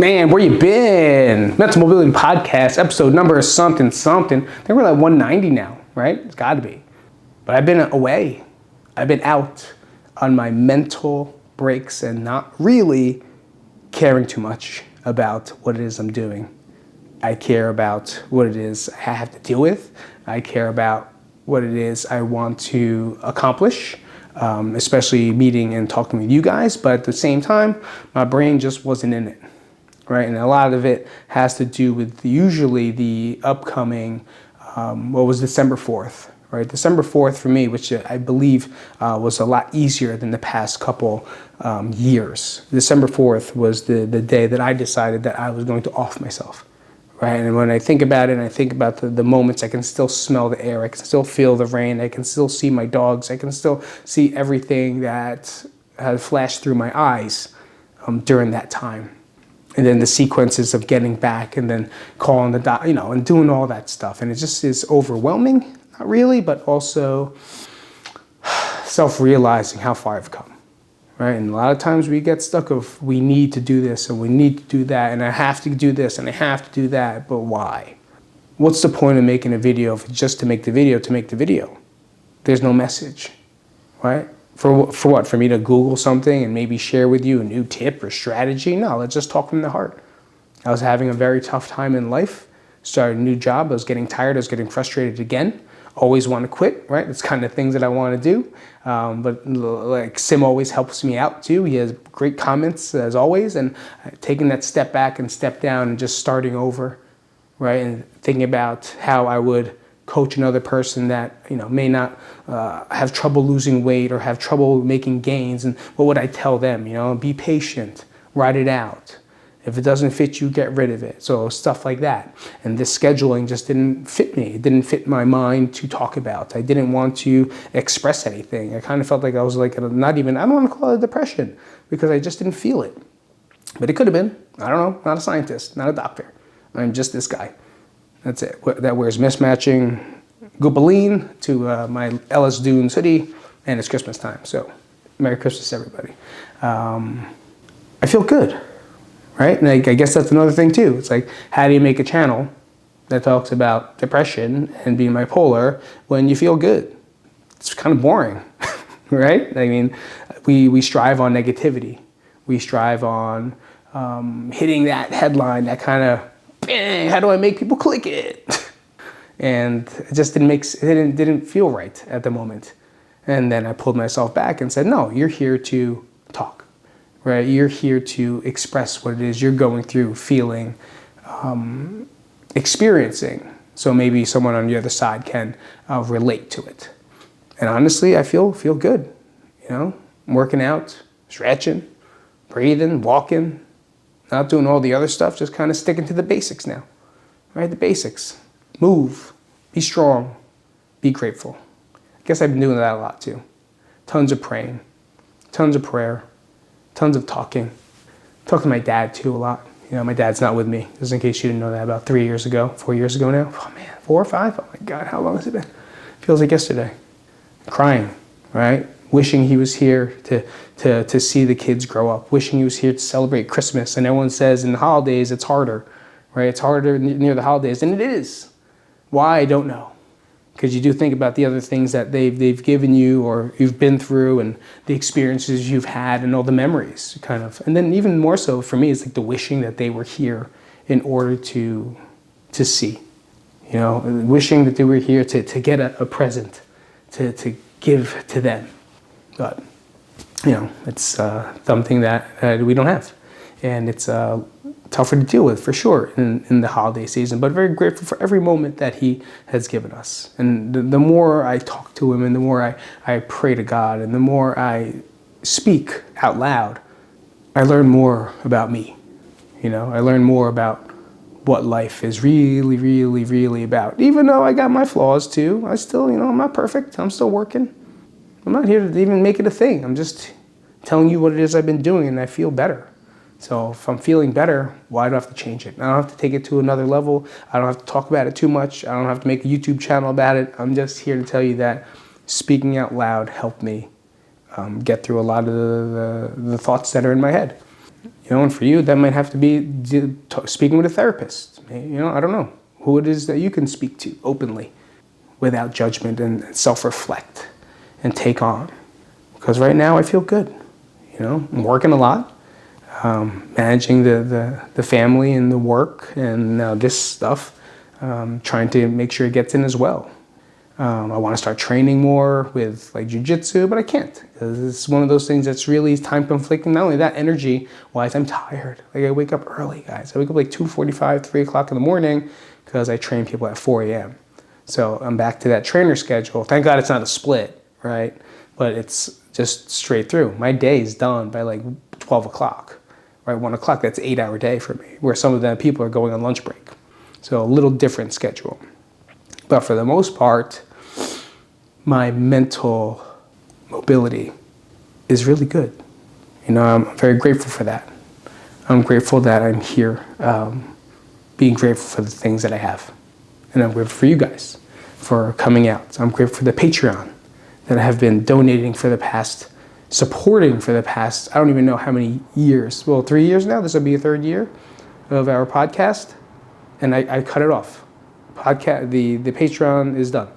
Man, where you been? Mental Mobility Podcast, episode number something. I think we're like 190 now, right? It's gotta be. But I've been away. I've been out on my mental breaks and not really caring too much about what it is I'm doing. I care about what it is I have to deal with. I care about what it is I want to accomplish, especially meeting and talking with you guys. But at the same time, my brain just wasn't in it. Right, and a lot of it has to do with usually the upcoming, December 4th, right? December 4th for me, which I believe was a lot easier than the past couple years. December 4th was the day that I decided that I was going to off myself, right? And when I think about it, and I think about the moments, I can still smell the air, I can still feel the rain, I can still see my dogs, I can still see everything that had flashed through my eyes during that time. And then the sequences of getting back and then calling the doc, and doing all that stuff. And it just is overwhelming, not really, but also self-realizing how far I've come, right? And a lot of times we get stuck of, we need to do this and we need to do that and I have to do this and I have to do that, but why? What's the point of making a video if it's just to make the video? There's no message, right? For what? For me to Google something and maybe share with you a new tip or strategy? No, let's just talk from the heart. I was having a very tough time in life, started a new job, I was getting tired, I was getting frustrated again, always want to quit, right? It's kind of things that I want to do. But like Sim always helps me out too. He has great comments as always, and taking that step back and step down and just starting over, right? And thinking about how I would coach another person that may not have trouble losing weight or have trouble making gains, and what would I tell them? Be patient, ride it out. If it doesn't fit you, get rid of it. So stuff like that. And this scheduling just didn't fit me. It didn't fit my mind to talk about. I didn't want to express anything. I kind of felt like I was like I don't want to call it depression because I just didn't feel it. But it could have been. I don't know. Not a scientist, not a doctor. I'm just this guy. That's it. That wears mismatching Goopaline to my Ellis Dunes hoodie, and it's Christmas time. So, Merry Christmas, everybody. I feel good, right? And I guess that's another thing too. It's like, how do you make a channel that talks about depression and being bipolar when you feel good? It's kind of boring, right? I mean, we strive on negativity. We strive on hitting that headline, that kind of, how do I make people click it? And it just didn't feel right at the moment. And then I pulled myself back and said, no, you're here to talk, right? You're here to express what it is you're going through, feeling, experiencing. So maybe someone on the other side can relate to it. And honestly, I feel good. I'm working out, stretching, breathing, walking, not doing all the other stuff, just kind of sticking to the basics now, right? The basics. Move, be strong, be grateful. I guess I've been doing that a lot too. Tons of praying, tons of prayer, tons of talking. Talk to my dad too a lot. My dad's not with me, just in case you didn't know that, about 4 years ago now. Oh man, 4 or 5? Oh my God, how long has it been? Feels like yesterday. Crying, right? Wishing he was here to see the kids grow up, wishing he was here to celebrate Christmas. And everyone says in the holidays it's harder, right? It's harder near the holidays, and it is. Why, I don't know. Because you do think about the other things that they've given you or you've been through and the experiences you've had and all the memories, kind of. And then even more so for me, it's like the wishing that they were here in order to see, wishing that they were here to get a present, to give to them. But, it's something that we don't have. And it's tougher to deal with, for sure, in the holiday season. But very grateful for every moment that he has given us. And the more I talk to him and the more I pray to God and the more I speak out loud, I learn more about me. I learn more about what life is really, really, really about. Even though I got my flaws too, I still, I'm not perfect. I'm still working. I'm not here to even make it a thing. I'm just telling you what it is I've been doing, and I feel better. So if I'm feeling better, why do I have to change it? I don't have to take it to another level. I don't have to talk about it too much. I don't have to make a YouTube channel about it. I'm just here to tell you that speaking out loud helped me get through a lot of the thoughts that are in my head. And for you, that might have to be speaking with a therapist. I don't know who it is that you can speak to openly without judgment and self-reflect and take on. Because right now I feel good. I'm working a lot, managing the family and the work and now this stuff, trying to make sure it gets in as well. I want to start training more with like jujitsu, but I can't because it's one of those things that's really time conflicting. Not only that, energy wise, I'm tired. Like I wake up early, guys. I wake up like 2:45, 3 o'clock in the morning because I train people at 4 a.m. So I'm back to that trainer schedule. Thank God it's not a split, right? But it's just straight through. My day is done by like 12 o'clock, right? 1 o'clock, that's 8-hour day for me, where some of the people are going on lunch break. So a little different schedule. But for the most part, my mental mobility is really good. I'm very grateful for that. I'm grateful that I'm here, being grateful for the things that I have. And I'm grateful for you guys for coming out. So I'm grateful for the Patreon that I have been donating supporting for the past, I don't even know how many years. Well, 3 years now. This will be a 3rd year of our podcast. And I cut it off. The Patreon is done.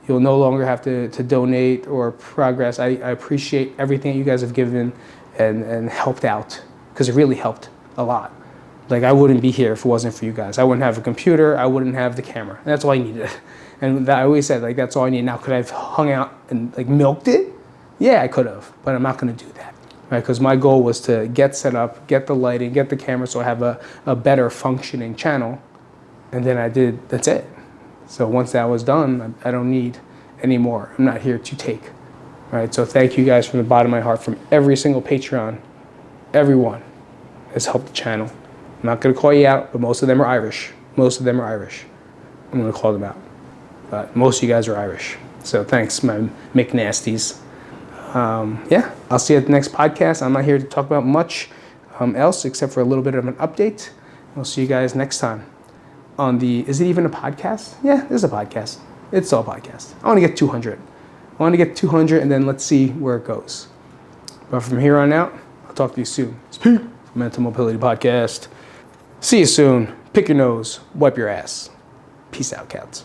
You'll no longer have to donate or progress. I appreciate everything you guys have given and helped out, because it really helped a lot. Like I wouldn't be here if it wasn't for you guys. I wouldn't have a computer. I wouldn't have the camera. And that's all I needed. And I always said, like, that's all I need. Now, could I have hung out and like milked it? Yeah, I could have, but I'm not going to do that. Right? Because my goal was to get set up, get the lighting, get the camera so I have a better functioning channel. And then I did, that's it. So once that was done, I don't need any more. I'm not here to take. All right, so thank you guys from the bottom of my heart, from every single Patreon. Everyone has helped the channel. I'm not going to call you out, but most of them are Irish. Most of them are Irish. I'm going to call them out. But most of you guys are Irish. So thanks, my McNasties. Yeah, I'll see you at the next podcast. I'm not here to talk about much else except for a little bit of an update. I'll see you guys next time. Is it even a podcast? Yeah, this is a podcast. It's all a podcast. I want to get 200. I want to get 200 and then let's see where it goes. But from here on out, I'll talk to you soon. It's Pete from Mental Mobility Podcast. See you soon. Pick your nose, wipe your ass. Peace out, cats.